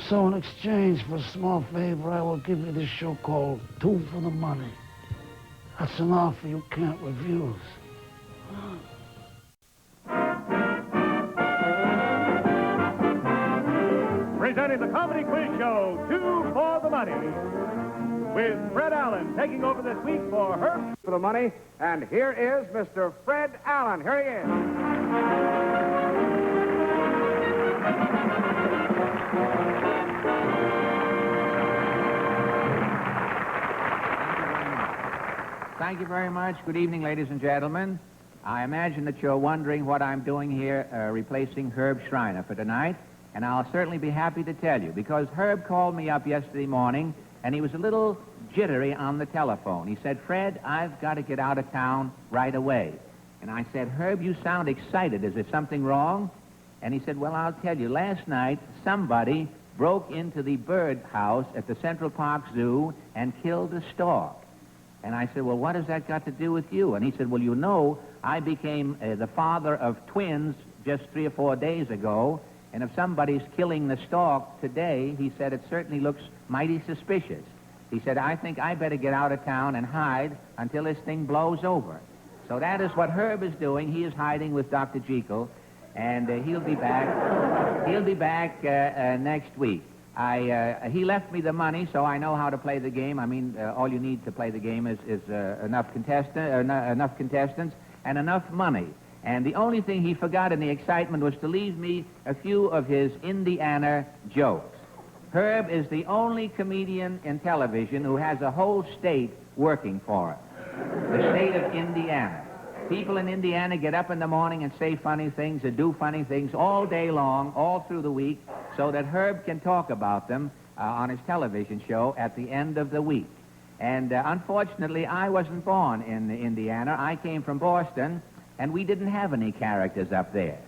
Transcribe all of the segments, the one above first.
So in exchange for a small favor, I will give you this show called Two for the Money. That's an offer you can't refuse. Presenting the comedy quiz show, Two for the Money, with Fred Allen taking over this week for Herb For the money, and here is Mr. Fred Allen. Here he is. Thank you very much. Good evening, ladies and gentlemen. I imagine that you're wondering what I'm doing here replacing Herb Schreiner for tonight, and I'll certainly be happy to tell you, because Herb called me up yesterday morning, and he was a little jittery on the telephone. He said, Fred, I've got to get out of town right away. And I said, Herb, you sound excited. Is there something wrong? And he said, well, I'll tell you. Last night, somebody broke into the bird house at the Central Park Zoo and killed a stork. And I said, well, what has that got to do with you? And he said, well, you know, I became the father of twins just 3 or 4 days ago, and if somebody's killing the stork today, he said, it certainly looks mighty suspicious. He said, I think I better get out of town and hide until this thing blows over. So that is what Herb is doing. He is hiding with Dr. Jekyll, and he'll be back. He'll be back next week. He left me the money, so I know how to play the game. I mean, all you need to play the game is enough contestants and enough money. And the only thing he forgot in the excitement was to leave me a few of his Indiana jokes. Herb is the only comedian in television who has a whole state working for him. The state of Indiana. People in Indiana get up in the morning and say funny things and do funny things all day long, all through the week, so that Herb can talk about them on his television show at the end of the week. And unfortunately, I wasn't born in Indiana. I came from Boston, and we didn't have any characters up there.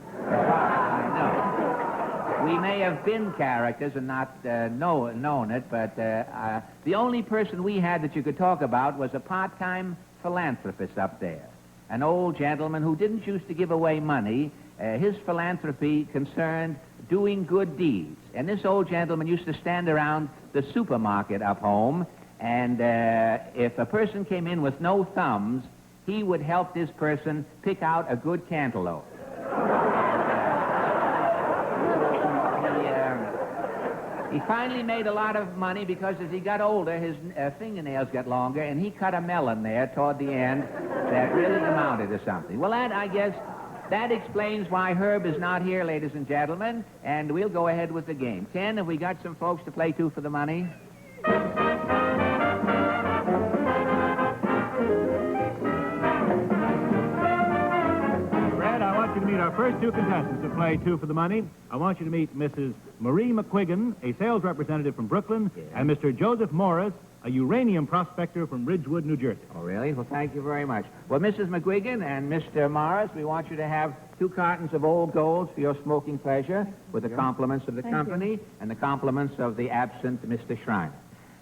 As far as I know. We may have been characters and not known it, but the only person we had that you could talk about was a part-time philanthropist up there. An old gentleman who didn't choose to give away money. His philanthropy concerned doing good deeds. And this old gentleman used to stand around the supermarket up home, and if a person came in with no thumbs, he would help this person pick out a good cantaloupe. He finally made a lot of money because as he got older, his fingernails got longer, and he cut a melon there toward the end that really amounted to something. Well, I guess that explains why Herb is not here, ladies and gentlemen, and we'll go ahead with the game. Ken, have we got some folks to play Two for the Money? to meet our first two contestants to play Two for the Money. I want you to meet Mrs. Marie McQuiggan, a sales representative from Brooklyn, and Mr. Joseph Morris, a uranium prospector from Ridgewood, New Jersey. Oh, really? Well, thank you very much. Well, Mrs. McGuigan and Mr. Morris, we want you to have 2 cartons of Old Golds for your smoking pleasure, with the compliments of the company and the compliments of the absent Mr. Schreiner.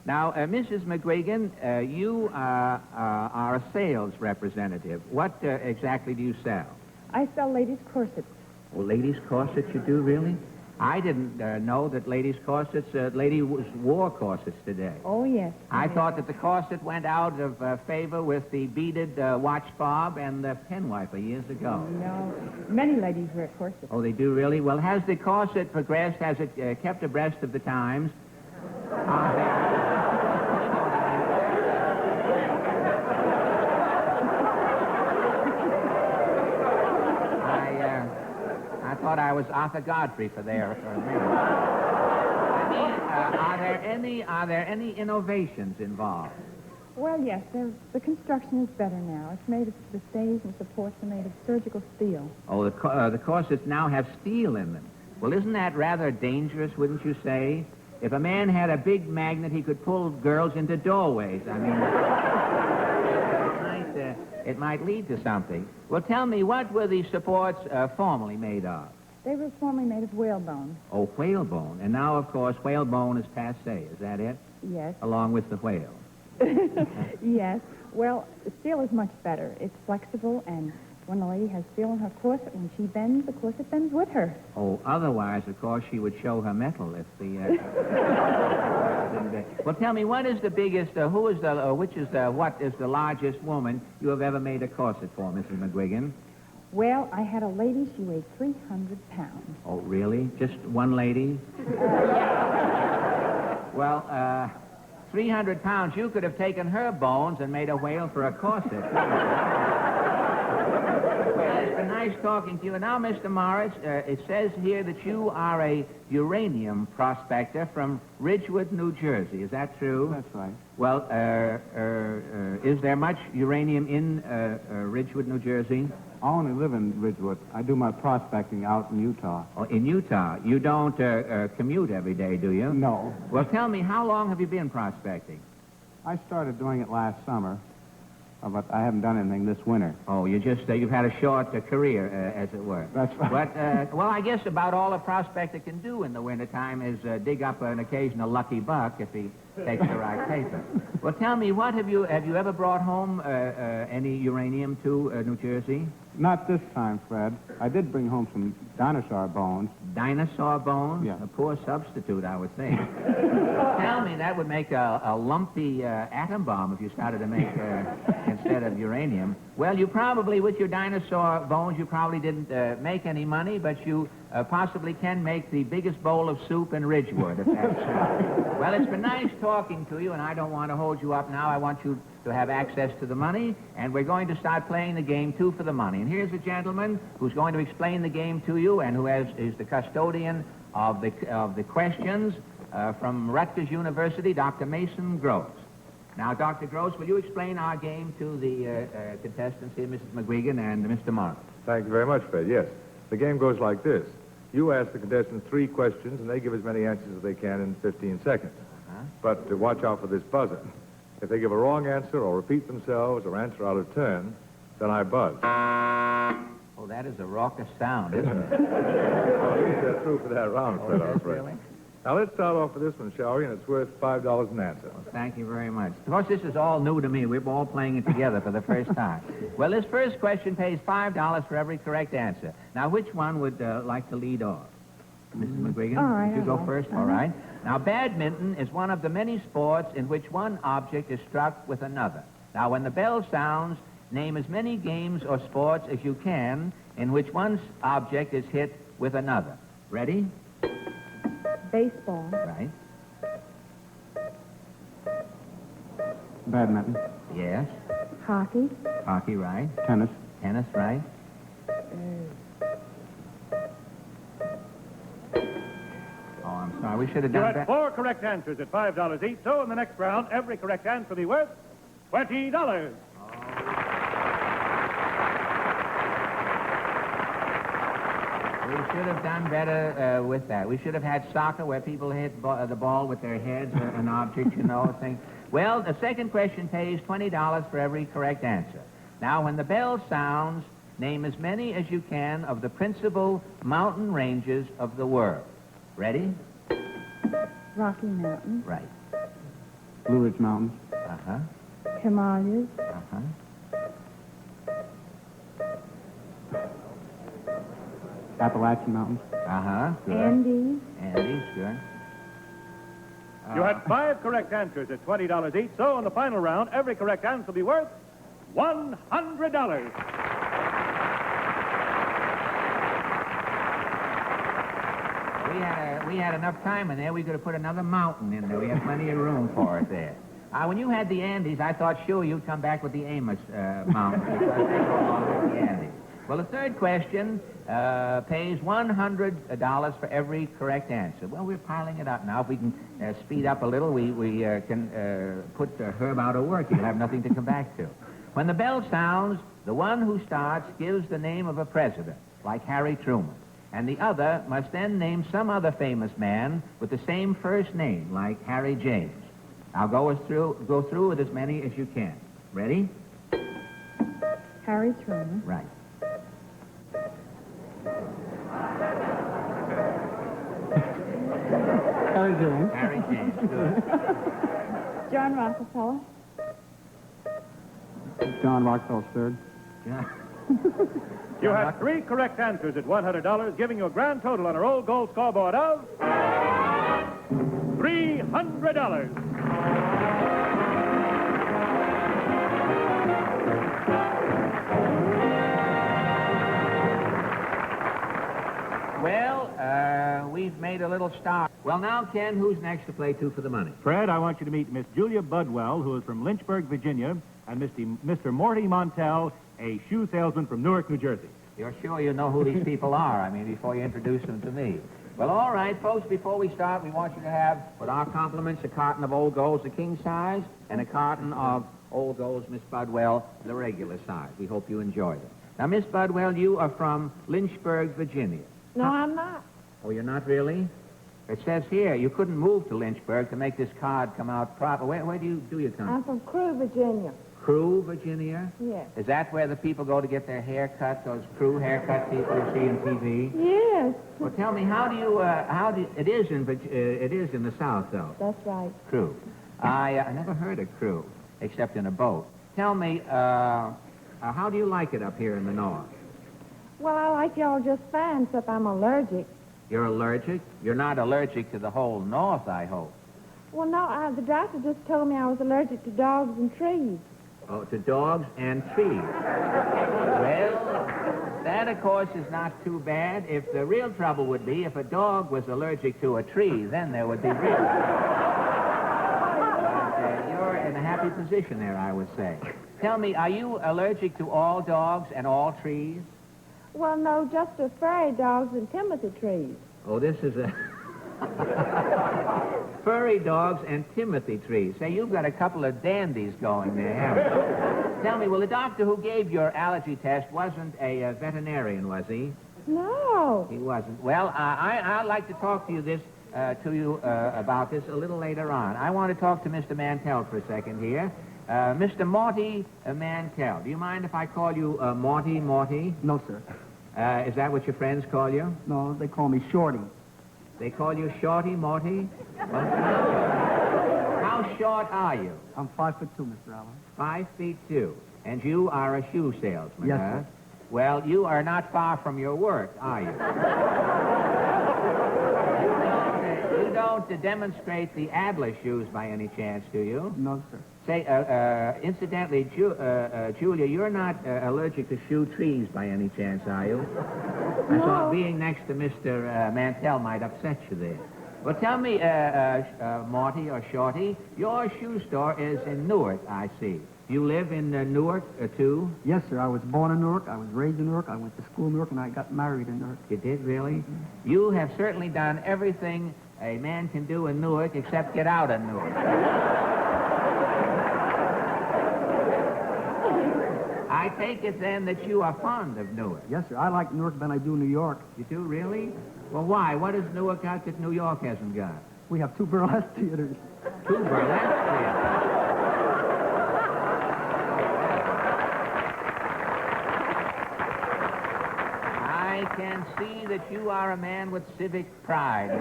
Now, Mrs. McGuigan, you are a sales representative. What exactly do you sell? I sell ladies' corsets. Oh, ladies' corsets you do, really? I didn't know that ladies' corsets, ladies wore corsets today. Oh, yes. I thought that the corset went out of favor with the beaded watch fob and the pen wiper years ago. No, many ladies wear corsets. Oh, they do really? Well, has the corset progressed? Has it kept abreast of the times? I thought I was Arthur Godfrey for a minute. I mean, are there any innovations involved? Well, yes, the construction is better now. It's made of, the stays and supports are made of surgical steel. Oh, the corsets now have steel in them. Well, isn't that rather dangerous, wouldn't you say? If a man had a big magnet, he could pull girls into doorways. I mean, it might lead to something. Well, tell me, what were the supports formerly made of? They were formerly made of whalebone. Oh, whalebone. And now, of course, whalebone is passé. Is that it? Yes. Along with the whale. Yes. Well, steel is much better. It's flexible and When a lady has steel in her corset, when she bends, the corset bends with her. Oh, otherwise, of course, she would show her mettle if the... Well, tell me, what is the biggest, what is the largest woman you have ever made a corset for, Mrs. McGuigan? Well, I had a lady, she weighed 300 pounds. Oh, really? Just one lady? Well, 300 pounds, you could have taken her bones and made a whale for a corset. Well, it's been nice talking to you. And now, Mr. Morris, it says here that you are a uranium prospector from Ridgewood, New Jersey. Is that true? That's right. Well, is there much uranium in Ridgewood, New Jersey? I only live in Ridgewood. I do my prospecting out in Utah. Oh, in Utah. You don't commute every day, do you? No. Well, tell me, how long have you been prospecting? I started doing it last summer, but I haven't done anything this winter. Oh, you've had a short career, as it were. That's right. But, well, I guess about all a prospector can do in the wintertime is dig up an occasional lucky buck if he takes the right paper. Well, tell me, have you ever brought home any uranium to New Jersey? Not this time, Fred. I did bring home some dinosaur bones. Dinosaur bones? Yeah. A poor substitute, I would think. Tell me, that would make a lumpy atom bomb if you started to make instead of uranium. Well, you probably, with your dinosaur bones, you probably didn't make any money, but you possibly can make the biggest bowl of soup in Ridgewood, if that's true. Well, it's been nice talking to you, and I don't want to hold you up now. I want you to have access to the money, and we're going to start playing the game, Two for the Money. And here's a gentleman who's going to explain the game to you, and who is the custodian of the questions from Rutgers University, Dr. Mason Gross. Now, Dr. Gross, will you explain our game to the contestants here, Mrs. McGuigan and Mr. Morris? Thank you very much, Fred. Yes. The game goes like this. You ask the contestants 3 questions, and they give as many answers as they can in 15 seconds. But watch out for this buzzer. If they give a wrong answer or repeat themselves or answer out of turn, then I buzz. Oh, that is a raucous sound, isn't it? Well, at least that's true for that round, Fred, I'm afraid. Really? Now, let's start off with this one, shall we? And it's worth $5 an answer. Well, thank you very much. Of course, this is all new to me. We're all playing it together for the first time. Well, this first question pays $5 for every correct answer. Now, which one would like to lead off? Mrs. McGuigan? All right, Would you I go will. first? All right. Now, badminton is one of the many sports in which one object is struck with another. Now, when the bell sounds, name as many games or sports as you can in which one object is hit with another. Ready? Baseball. Right. Badminton, Yes. Hockey. Hockey, right. tennis, Tennis, right. Oh, I'm sorry. We should have You done had that. 4 correct answers at $5 each, so in the next round, every correct answer will be worth $20. We should have done better with that. We should have had soccer where people hit the ball with their heads, an object, you know, thing. Well, the second question pays $20 for every correct answer. Now, when the bell sounds, name as many as you can of the principal mountain ranges of the world. Ready? Rocky Mountains. Right. Blue Ridge Mountains, Uh-huh. Himalayas. Uh-huh. Appalachian Mountains, Uh-huh. Good. Andes. Andes, good. You had 5 correct answers at $20 each, so in the final round, every correct answer will be worth $100. We had enough time in there. We could have put another mountain in there. We had plenty of room for it there. When you had the Andes, I thought, sure, you'd come back with the Amos Mountains, because they go along with the Andes. Well, the third question pays $100 for every correct answer. Well, we're piling it up now. If we can speed up a little, we can put Herb out of work. He'll have nothing to come back to. When the bell sounds, the one who starts gives the name of a president, like Harry Truman. And the other must then name some other famous man with the same first name, like Harry James. Now go through with as many as you can. Ready? Harry Truman. Right. Harry James, Harry James, good. John Rockefeller. John Rockefeller III, John, You had 3 correct answers at $100, giving you a grand total on our old gold scoreboard of $300. Well, we've made a little start. Well, now, Ken, who's next to play 2 for the money? Fred, I want you to meet Miss Julia Budwell, who is from Lynchburg, Virginia, and Mr. Morty Montell, a shoe salesman from Newark, New Jersey. You're sure you know who these people are? I mean, before you introduce them to me. Well, all right, folks, before we start, we want you to have, with our compliments, a carton of Old Golds, the king size, and a carton of Old Golds, Miss Budwell, the regular size. We hope you enjoy them. Now, Miss Budwell, you are from Lynchburg, Virginia. No, I'm not. Oh, you're not really? It says here you couldn't move to Lynchburg to make this card come out proper. Where do you come? I'm from Crewe, Virginia. Crewe, Virginia? Yes. Is that where the people go to get their hair cut, those Crewe haircut people you see on TV? Yes. Well, tell me, it is in the South, though, That's right. Crewe. I never heard of Crewe, except in a boat. Tell me, how do you like it up here in the North? Well, I like y'all just fine, except I'm allergic. You're allergic? You're not allergic to the whole North, I hope. Well, no, the doctor just told me I was allergic to dogs and trees. Oh, to dogs and trees. Well, that, of course, is not too bad. If the real trouble would be if a dog was allergic to a tree, then there would be real. You're in a happy position there, I would say. Tell me, are you allergic to all dogs and all trees? Well, no, just to fairy dogs and timothy trees. Oh, this is a... Furry dogs and timothy trees. Say, you've got a couple of dandies going there, haven't you? Tell me, well, the doctor who gave your allergy test wasn't a veterinarian, was he? No. He wasn't. Well, I'd like to talk to you about this a little later on. I want to talk to Mr. Mantell for a second here. Mr. Morty Mantell. Do you mind if I call you Morty? No, sir. Is that what your friends call you? No, they call me Shorty. They call you Shorty Morty? How short are you? I'm 5'2", Mr. Allen. 5'2". And you are a shoe salesman, Yes, huh? sir. Well, you are not far from your work, are you? You don't demonstrate the Adler shoes by any chance, do you? No, sir. Say, incidentally, Julia, you're not allergic to shoe trees by any chance, are you? I thought being next to Mr. Mantell might upset you there. Well, tell me, Morty or Shorty, your shoe store is in Newark, I see. You live in Newark, too? Yes, sir. I was born in Newark. I was raised in Newark. I went to school in Newark, and I got married in Newark. You did, really? You have certainly done everything a man can do in Newark except get out of Newark. I take it, then, that you are fond of Newark. Yes, sir. I like Newark than I do New York. You do, really? Well, why? What has Newark got that New York hasn't got? We have 2 burlesque theaters. 2 burlesque theaters. I can see that you are a man with civic pride.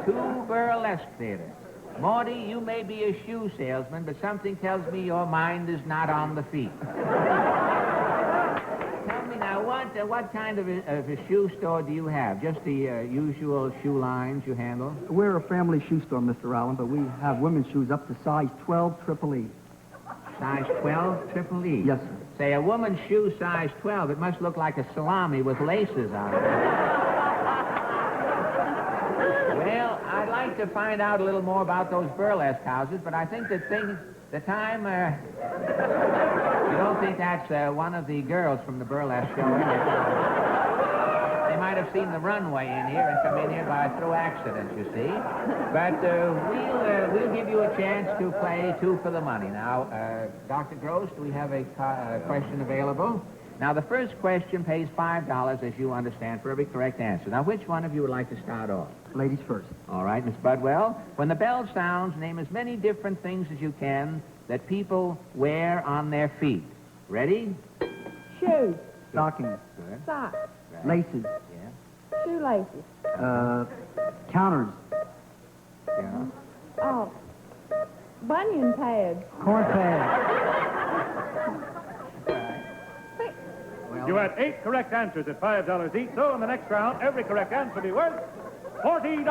2 burlesque theaters. Morty, you may be a shoe salesman, but something tells me your mind is not on the feet. Tell me now, what kind of a shoe store do you have? Just the usual shoe lines you handle? We're a family shoe store, Mr. Allen, but we have women's shoes up to size 12 triple E. Size 12 triple E? Yes, sir. Say, a woman's shoe size 12, it must look like a salami with laces on it. Well, I'd like to find out a little more about those burlesque houses, but I think the time, you don't think that's one of the girls from the burlesque show, is it? They might have seen the runway in here and come in here through accident, you see. But we'll give you a chance to play 2 for the money. Now, Dr. Gross, do we have a question available? Now, the first question pays $5, as you understand, for every correct answer. Now, which one of you would like to start off? Ladies first. All right, Miss Budwell. When the bell sounds, name as many different things as you can that people wear on their feet. Ready? Shoes, Stockings. Good. socks, Right. Laces. Yeah. shoelaces, Counters. Yeah. bunion pads, Corn pads. 8 correct answers at $5 each. So in the next round, every correct answer will be worth $40.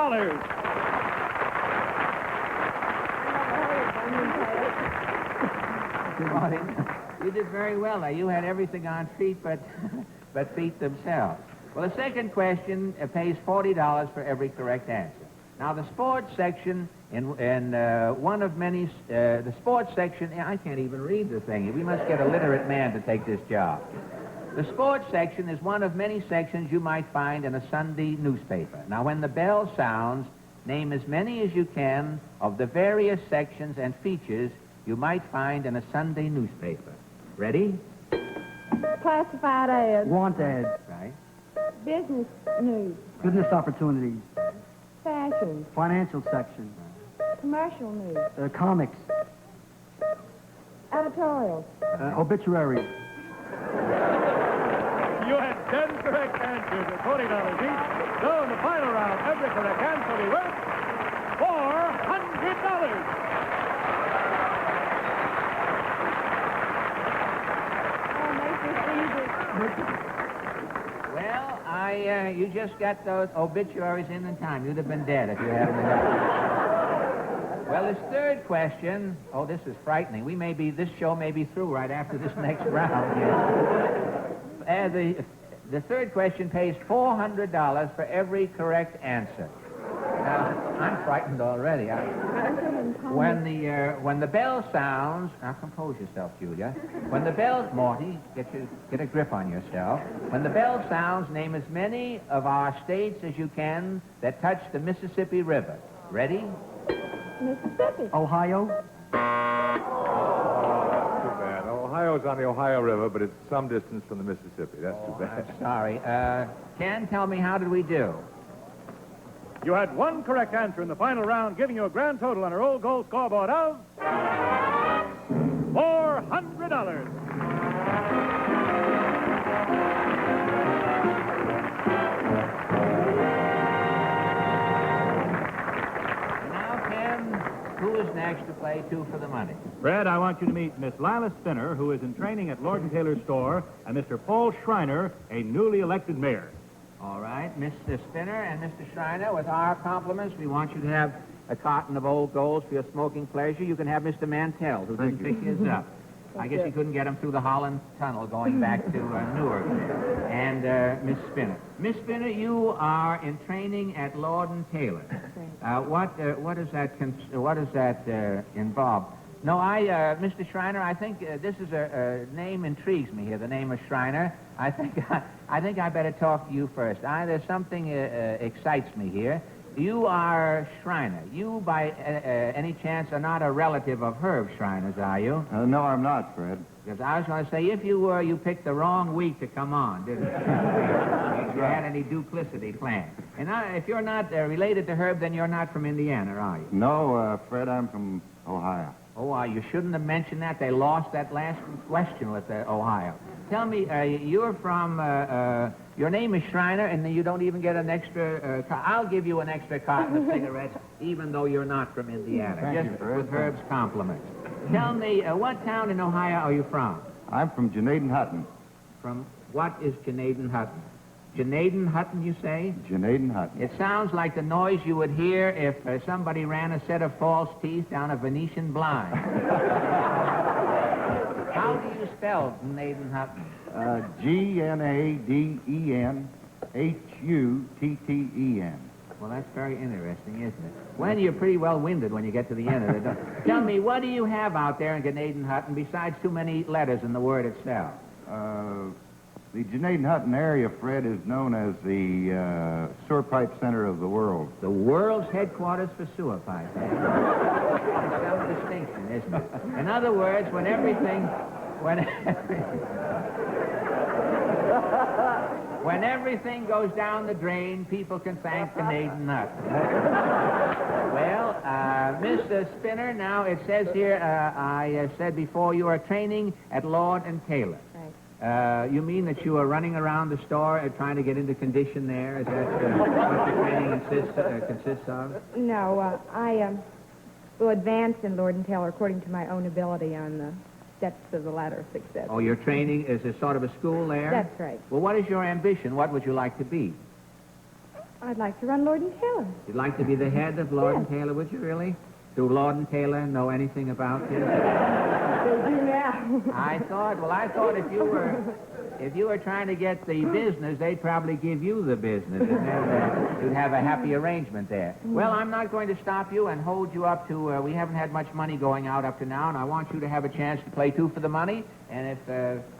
Good morning. You did very well. Now, you had everything on feet but feet themselves. Well, the second question pays $40 for every correct answer. Now, the sports section in one of many, the sports section, I can't even read the thing. We must get a literate man to take this job. The sports section is one of many sections you might find in a Sunday newspaper. Now, when the bell sounds, name as many as you can of the various sections and features you might find in a Sunday newspaper. Ready? Classified ads. Want ads. Right. Business news. Business opportunities. Fashion. Financial section. Commercial news. Comics. Editorials. Obituaries. You had 10 correct answers at $40 each. So in the final round, every correct answer will be worth $400. Well, you just got those obituaries in time. You'd have been dead if you hadn't been. Well, this third question, this is frightening. This show may be through right after this next round. Yes. The third question pays $400 for every correct answer. Now, I'm frightened already. When the bell sounds, now compose yourself, Julia. When the bell, Morty, get a grip on yourself. When the bell sounds, name as many of our states as you can that touch the Mississippi River. Ready? Mississippi. Ohio. That's too bad. Ohio's on the Ohio River, but it's some distance from the Mississippi. That's too bad. I'm sorry. Ken, tell me, how did we do? You had 1 correct answer in the final round, giving you a grand total on our old gold scoreboard of $400. Now, Ken, who is next to play 2 for the money? Fred, I want you to meet Miss Lila Spinner, who is in training at Lord & Taylor's store, and Mr. Paul Schreiner, a newly elected mayor. All right, Mr. Spinner and Mr. Schreiner, with our compliments, we want you to have a carton of old golds for your smoking pleasure. You can have Mr. Mantell, who didn't pick his up. I guess you couldn't get him through the Holland Tunnel going back to Newark. And Miss Spinner. Miss Spinner, you are in training at Lord & Taylor. What does that involve? No, Mr. Schreiner, I think this is a name intrigues me here, the name of Schreiner. I think I better talk to you first. There's something excites me here. You are Schreiner. You, by any chance, are not a relative of Herb Schreiner's, are you? No, I'm not, Fred. Because I was going to say, if you were, you picked the wrong week to come on, didn't you? If you had any duplicity planned. And if you're not related to Herb, then you're not from Indiana, are you? No, Fred, I'm from Ohio. Oh, you shouldn't have mentioned that. They lost that last question with Ohio. Tell me, you're from, your name is Schreiner, and you don't even get an extra, I'll give you an extra carton of cigarettes, even though you're not from Indiana. Thank you, Fred. With Herb's compliments. Tell me, what town in Ohio are you from? I'm from Janaden Hutton. From, what is Janaden Hutton? Janaden Hutton, you say? Janaden Hutton. It sounds like the noise you would hear if somebody ran a set of false teeth down a Venetian blind. How do you spell Janaden Hutton? Gnadenhutten. Well, that's very interesting, isn't it? Well, you're pretty well-winded when you get to the end of it. Tell me, what do you have out there in Janaden Hutton besides too many letters in the word itself? The Janaden Hutton area, Fred, is known as the sewer pipe center of the world. The world's headquarters for sewer pipes. It's some distinction, isn't it? In other words, when everything goes down the drain, people can thank Janaden Hutton. Well, Mr. Spinner, now it says here, I said before, you are training at Lord & Taylor. You mean that you are running around the store trying to get into condition there? Is that what the training consists of? No, I will advance in Lord & Taylor according to my own ability on the steps of the ladder of success. Oh, your training is a sort of a school there? That's right. Well, what is your ambition? What would you like to be? I'd like to run Lord and Taylor. You'd like to be the head of Lord and Yes. Taylor, would you really? Do Lord and Taylor know anything about you? They do now. I thought if you were trying to get the business, they'd probably give you the business, and then you'd have a happy arrangement there. Well, I'm not going to stop you and hold you up to, we haven't had much money going out up to now, and I want you to have a chance to play two for the money, and if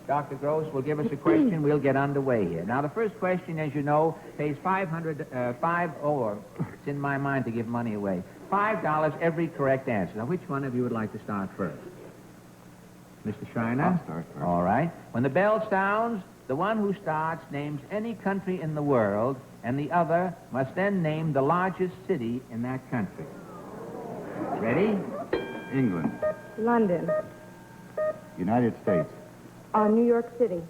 Dr. Gross will give us a question, we'll get underway here. Now, the first question, as you know, pays it's in my mind to give money away. $5 every correct answer. Now, which one of you would like to start first? Mr. Schreiner? I'll start first. All right. When the bell sounds, the one who starts names any country in the world, and the other must then name the largest city in that country. Ready? England. London. United States. New York City.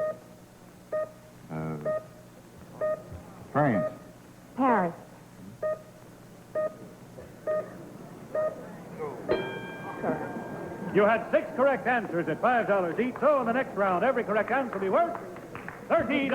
France. Paris. Correct. You had 6 correct answers at $5 each, so in the next round, every correct answer will be worth $30.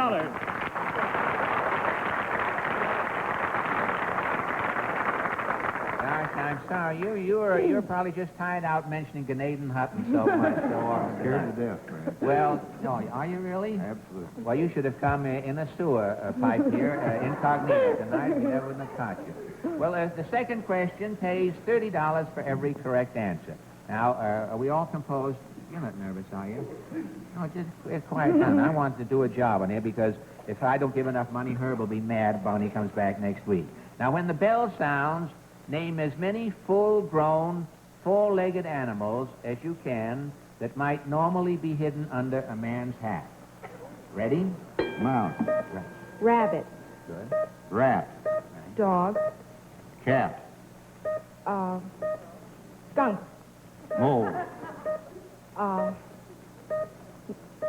Gosh, I'm sorry. You're probably just tired out mentioning Grenadian Hutton so much so often. Scared to death, Fred. Well, no, are you really? Absolutely. Well, you should have come in a sewer pipe here, incognito tonight. We never would have caught you. Well, the second question pays $30 for every correct answer. Now, are we all composed? You're not nervous, are you? No, just quiet down. I want to do a job on here because if I don't give enough money, Herb will be mad when he comes back next week. Now, when the bell sounds, name as many full-grown, four-legged animals as you can that might normally be hidden under a man's hat. Ready? Mouse. Right. Rabbit. Good. Rat. Dog. Cat. Skunk. Mole.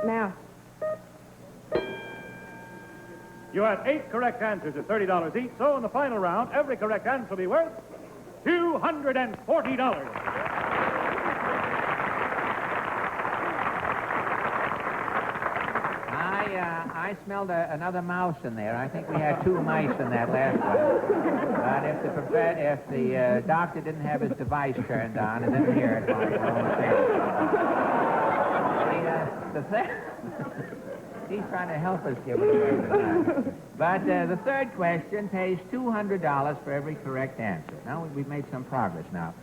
Mouse. You had 8 correct answers at $30 each, so in the final round, every correct answer will be worth $240. I smelled another mouse in there. I think we had 2 mice in that last one. But if the doctor didn't have his device turned on and didn't hear it, he's trying to help us give it away tonight. But the third question pays $200 for every correct answer. Now, we've made some progress now.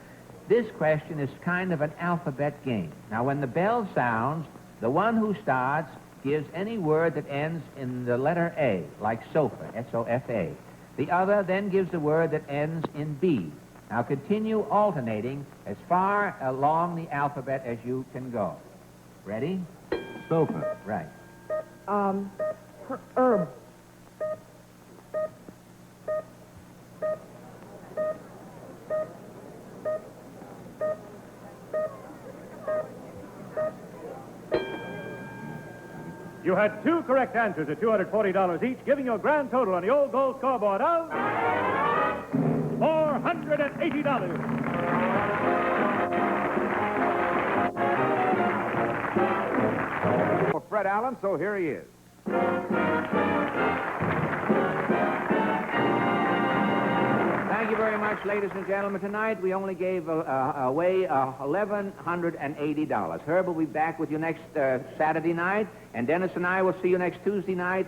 This question is kind of an alphabet game. Now, when the bell sounds, the one who starts gives any word that ends in the letter A, like sofa, S-O-F-A. The other then gives a word that ends in B. Now, continue alternating as far along the alphabet as you can go. Ready? Sofa. Right. Herb. You had 2 correct answers at $240 each, giving you a grand total on the old gold scoreboard of $480. For Fred Allen, so here he is. Thank you very much, ladies and gentlemen. Tonight, we only gave away $1,180. Herb will be back with you next Saturday night, and Dennis and I will see you next Tuesday night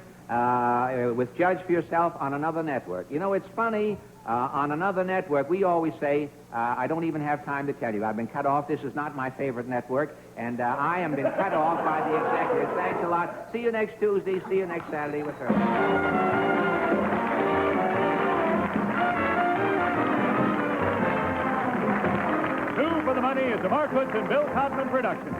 with Judge for Yourself on another network. You know, it's funny, on another network, we always say, I don't even have time to tell you. I've been cut off. This is not my favorite network, and I am been cut off by the executives. Thanks a lot. See you next Tuesday. See you next Saturday with Herb. Two for the Money is a Mark Goodson, Bill Codman production.